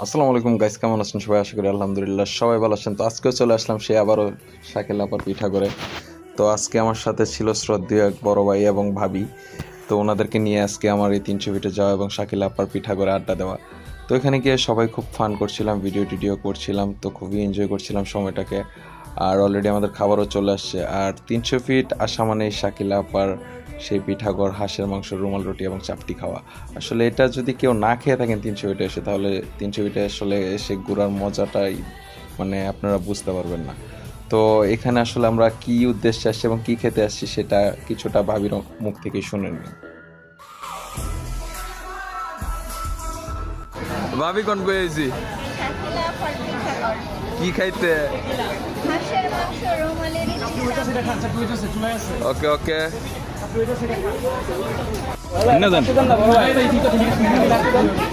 আসসালামু আলাইকুম গাইস, কেমন আছেন সবাই? আশা করি আলহামদুলিল্লাহ সবাই ভালো আছেন। তো আজকেও চলে আসলাম সে আবারও শাকিল আপার পিঠা করে। তো আজকে আমার সাথে ছিল শ্রদ্ধেয় এক বড় ভাই এবং ভাবি। তো ওনাদেরকে নিয়ে আজকে আমার এই 300 ফিটে যাওয়া এবং শাকিল আপার পিঠা করে আড্ডা দেওয়া। তো এখানে গিয়ে সবাই খুব ফান করছিলাম, ভিডিও টিডিও করছিলাম, তো খুবই এনজয় করছিলাম সময়টাকে। আর অলরেডি আমাদের খাবারও চলে আসছে। আর 300 ফিট আসা মানে শাকিল আপার সেই পিঠাগড়, হাঁসের মাংস, রুমাল রুটি এবং চাপটি খাওয়া। আসলে এটা যদি কেউ না খেয়ে থাকেন 300 ফিটে এসে, তাহলে 300 ফিটে আসলে এসে ঘোরার মজাটাই মানে আপনারা বুঝতে পারবেন না। তো এখানে আসলে আমরা কি উদ্দেশ্যে আসছি এবং কি খেতে আসছি সেটা কিছুটা ভাবির মুখ থেকে শুনে নিন। ভাবি কোন পেয়েছি শাকিলা ফলপিঠাগড়, কি খাইতে? হাঁসের মাংস, রুমালের ওকে ওকে।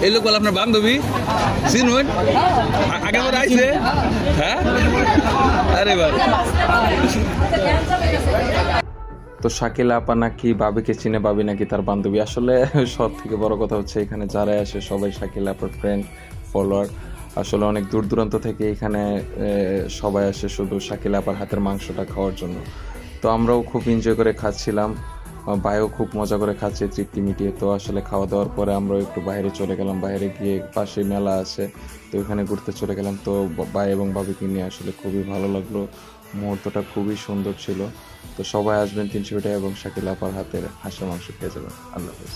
এই লোক বলে আপনার বান্ধবী চিনুন, আগে পরে আইছে। হ্যাঁ, আরে ভাই। তো শাকিলা আপা নাকি বাবিকে চিনে, বাবি নাকি তার বান্ধবী। আসলে সব থেকে বড় কথা হচ্ছে এখানে যারা আসে সবাই শাকিলা আপার ফ্রেন্ড, ফলোয়ার। আসলে অনেক দূর দূরান্ত থেকে এখানে সবাই আসে শুধু শাকিলা আপার হাতের মাংসটা খাওয়ার জন্য। তো আমরাও খুব এনজয় করে খাচ্ছিলাম, ভাইও খুব মজা করে খাচ্ছে তৃপ্তি মিটিয়ে। তো আসলে খাওয়া দাওয়ার পরে আমরাও একটু বাইরে চলে গেলাম, বাইরে গিয়ে পাশে মেলা আছে, তো ওখানে ঘুরতে চলে গেলাম। তো ভাই এবং ভাবিকে নিয়ে আসলে খুবই ভালো লাগলো, মুহূর্তটা খুবই সুন্দর ছিল। তো সবাই আসবেন 300 টাকা এবং শাকিল আপার হাতের হাঁসের মাংস খেয়ে যাবেন। আল্লাহ হাফেজ।